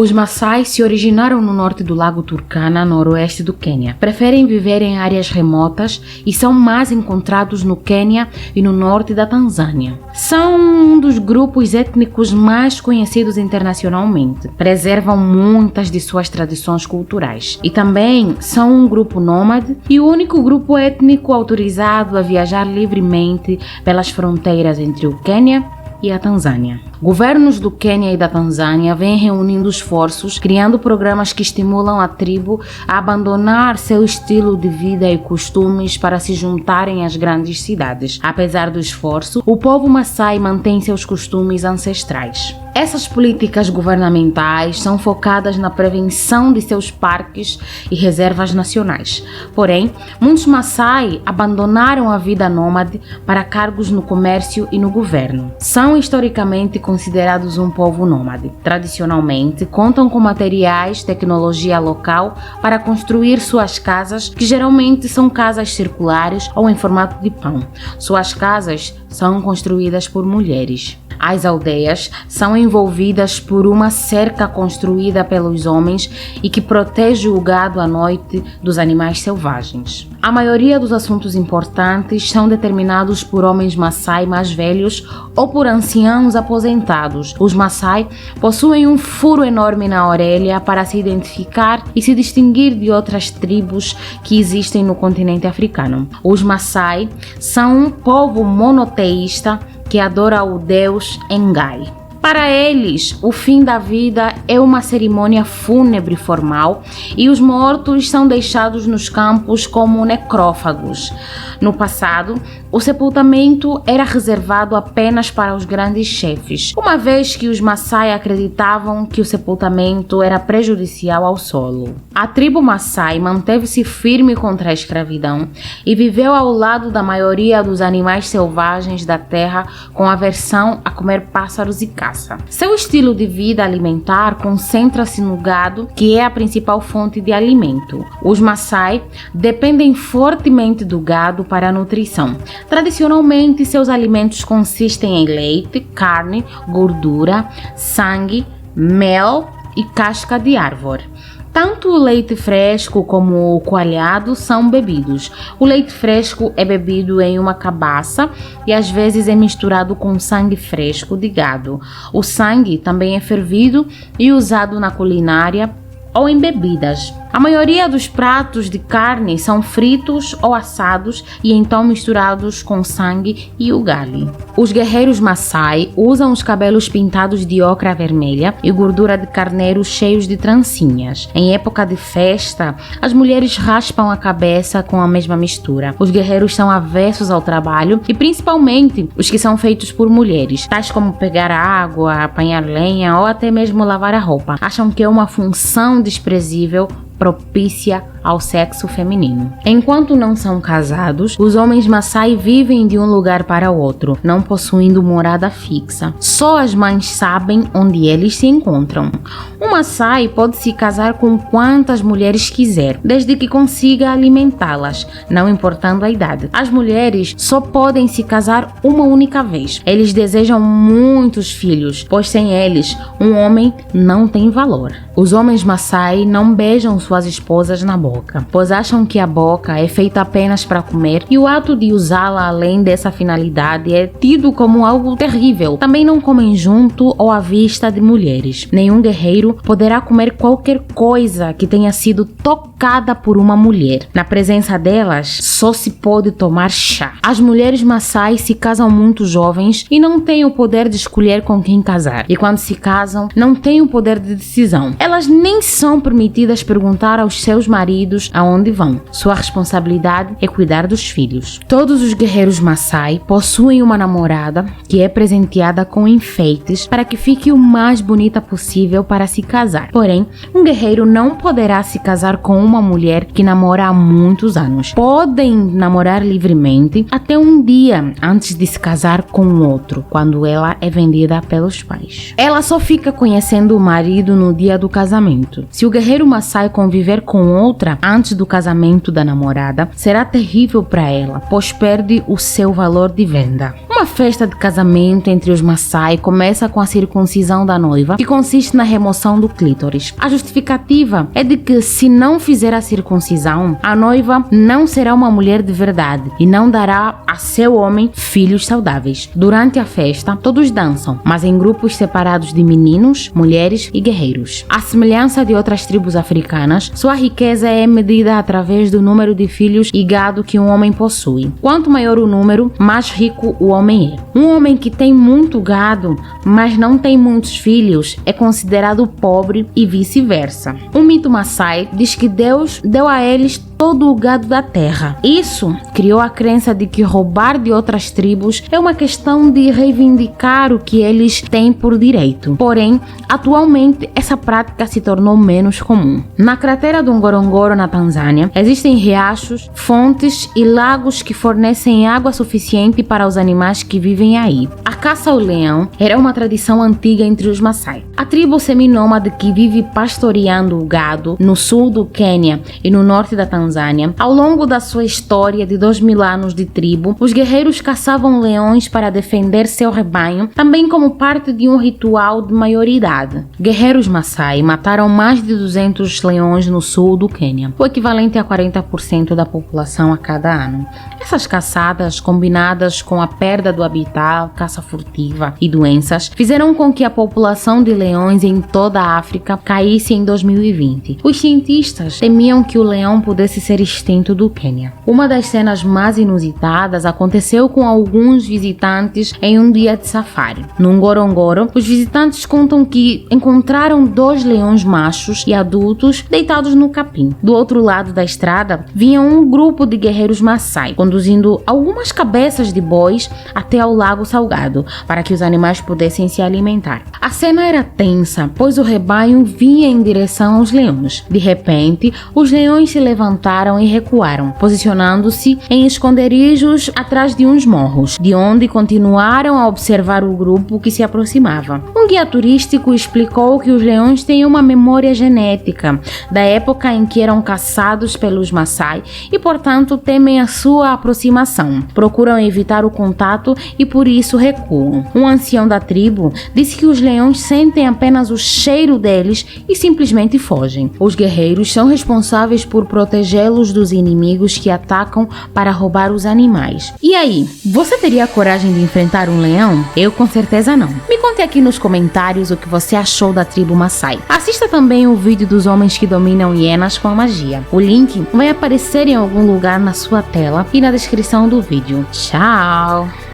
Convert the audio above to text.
Os Maasai se originaram no norte do Lago Turkana, noroeste do Quênia. Preferem viver em áreas remotas e são mais encontrados no Quênia e no norte da Tanzânia. São um dos grupos étnicos mais conhecidos internacionalmente. Preservam muitas de suas tradições culturais. E também são um grupo nômade e o único grupo étnico autorizado a viajar livremente pelas fronteiras entre o Quênia e a Tanzânia. Governos do Quênia e da Tanzânia vêm reunindo esforços, criando programas que estimulam a tribo a abandonar seu estilo de vida e costumes para se juntarem às grandes cidades. Apesar do esforço, o povo Maasai mantém seus costumes ancestrais. Essas políticas governamentais são focadas na prevenção de seus parques e reservas nacionais. Porém, muitos Maasai abandonaram a vida nômade para cargos no comércio e no governo. São historicamente considerados um povo nômade. Tradicionalmente, contam com materiais, tecnologia local para construir suas casas, que geralmente são casas circulares ou em formato de pão. Suas casas são construídas por mulheres. As aldeias são envolvidas por uma cerca construída pelos homens e que protege o gado à noite dos animais selvagens. A maioria dos assuntos importantes são determinados por homens Maasai mais velhos ou por anciãos aposentados. Os Maasai possuem um furo enorme na orelha para se identificar e se distinguir de outras tribos que existem no continente africano. Os Maasai são um povo monoteísta que adora o deus Engai. Para eles, o fim da vida é uma cerimônia fúnebre formal e os mortos são deixados nos campos como necrófagos. No passado, o sepultamento era reservado apenas para os grandes chefes, uma vez que os Maasai acreditavam que o sepultamento era prejudicial ao solo. A tribo Maasai manteve-se firme contra a escravidão e viveu ao lado da maioria dos animais selvagens da terra com aversão a comer pássaros e caça. Seu estilo de vida alimentar concentra-se no gado, que é a principal fonte de alimento. Os Maasai dependem fortemente do gado para a nutrição. Tradicionalmente, seus alimentos consistem em leite, carne, gordura, sangue, mel e casca de árvore. Tanto o leite fresco como o coalhado são bebidos. O leite fresco é bebido em uma cabaça e às vezes é misturado com sangue fresco de gado. O sangue também é fervido e usado na culinária ou em bebidas. A maioria dos pratos de carne são fritos ou assados e então misturados com sangue e ugali. Os guerreiros Maasai usam os cabelos pintados de ocra vermelha e gordura de carneiro cheios de trancinhas. Em época de festa, as mulheres raspam a cabeça com a mesma mistura. Os guerreiros são avessos ao trabalho e principalmente os que são feitos por mulheres, tais como pegar água, apanhar lenha ou até mesmo lavar a roupa. Acham que é uma função desprezível propícia ao sexo feminino. Enquanto não são casados, os homens Maasai vivem de um lugar para outro, não possuindo morada fixa. Só as mães sabem onde eles se encontram. Um Maasai pode se casar com quantas mulheres quiser, desde que consiga alimentá-las, não importando a idade. As mulheres só podem se casar uma única vez. Eles desejam muitos filhos, pois sem eles, um homem não tem valor. Os homens Maasai não beijam suas esposas na boca, pois acham que a boca é feita apenas para comer e o ato de usá-la além dessa finalidade é tido como algo terrível. Também não comem junto ou à vista de mulheres. Nenhum guerreiro poderá comer qualquer coisa que tenha sido tocada por uma mulher. Na presença delas, só se pode tomar chá. As mulheres Maasai se casam muito jovens e não têm o poder de escolher com quem casar. E quando se casam, não têm o poder de decisão. Elas nem são permitidas perguntar contar aos seus maridos aonde vão. Sua responsabilidade é cuidar dos filhos. Todos os guerreiros Maasai possuem uma namorada que é presenteada com enfeites para que fique o mais bonita possível para se casar. Porém, um guerreiro não poderá se casar com uma mulher que namora há muitos anos. Podem namorar livremente até um dia antes de se casar com outro, quando ela é vendida pelos pais. Ela só fica conhecendo o marido no dia do casamento. Se o guerreiro Maasai conviver com outra antes do casamento da namorada, será terrível para ela, pois perde o seu valor de venda. Uma festa de casamento entre os Maasai começa com a circuncisão da noiva, que consiste na remoção do clítoris. A justificativa é de que, se não fizer a circuncisão, a noiva não será uma mulher de verdade e não dará a seu homem filhos saudáveis. Durante a festa, todos dançam, mas em grupos separados de meninos, mulheres e guerreiros. À semelhança de outras tribos africanas, sua riqueza é medida através do número de filhos e gado que um homem possui. Quanto maior o número, mais rico o homem é. Um homem que tem muito gado, mas não tem muitos filhos, é considerado pobre e vice-versa. O mito Maasai diz que Deus deu a eles todo o gado da terra. Isso criou a crença de que roubar de outras tribos é uma questão de reivindicar o que eles têm por direito. Porém, atualmente essa prática se tornou menos comum. Na cratera do Ngorongoro, na Tanzânia, existem riachos, fontes e lagos que fornecem água suficiente para os animais que vivem aí. A caça ao leão era uma tradição antiga entre os Maasai. A tribo seminômade que vive pastoreando o gado no sul do Quênia e no norte da Tanzânia. Ao longo da sua história de 2000 anos de tribo, os guerreiros caçavam leões para defender seu rebanho, também como parte de um ritual de maioridade. Guerreiros Maasai mataram mais de 200 leões no sul do Quênia, o equivalente a 40% da população a cada ano. Essas caçadas, combinadas com a perda do habitat, caça furtiva e doenças, fizeram com que a população de leões em toda a África caísse em 2020. Os cientistas temiam que o leão pudesse ser extinto do Quênia. Uma das cenas mais inusitadas aconteceu com alguns visitantes em um dia de safari. No Ngorongoro, os visitantes contam que encontraram 2 leões machos e adultos deitados no capim. Do outro lado da estrada, vinha um grupo de guerreiros Maasai, conduzindo algumas cabeças de bois até ao lago salgado, para que os animais pudessem se alimentar. A cena era tensa, pois o rebanho vinha em direção aos leões. De repente, os leões se levantaram e recuaram, posicionando-se em esconderijos atrás de uns morros, de onde continuaram a observar o grupo que se aproximava. Um guia turístico explicou que os leões têm uma memória genética da época em que eram caçados pelos Maasai e, portanto, temem a sua aproximação, procuram evitar o contato e por isso recuam. Um ancião da tribo disse que os leões sentem apenas o cheiro deles e simplesmente fogem. Os guerreiros são responsáveis por protegê-los dos inimigos que atacam para roubar os animais. E aí, você teria a coragem de enfrentar um leão? Eu com certeza não. Me conte aqui nos comentários o que você achou da tribo Maasai. Assista também o vídeo dos homens que dominam hienas com a magia. O link vai aparecer em algum lugar na sua tela e na descrição do vídeo. Tchau!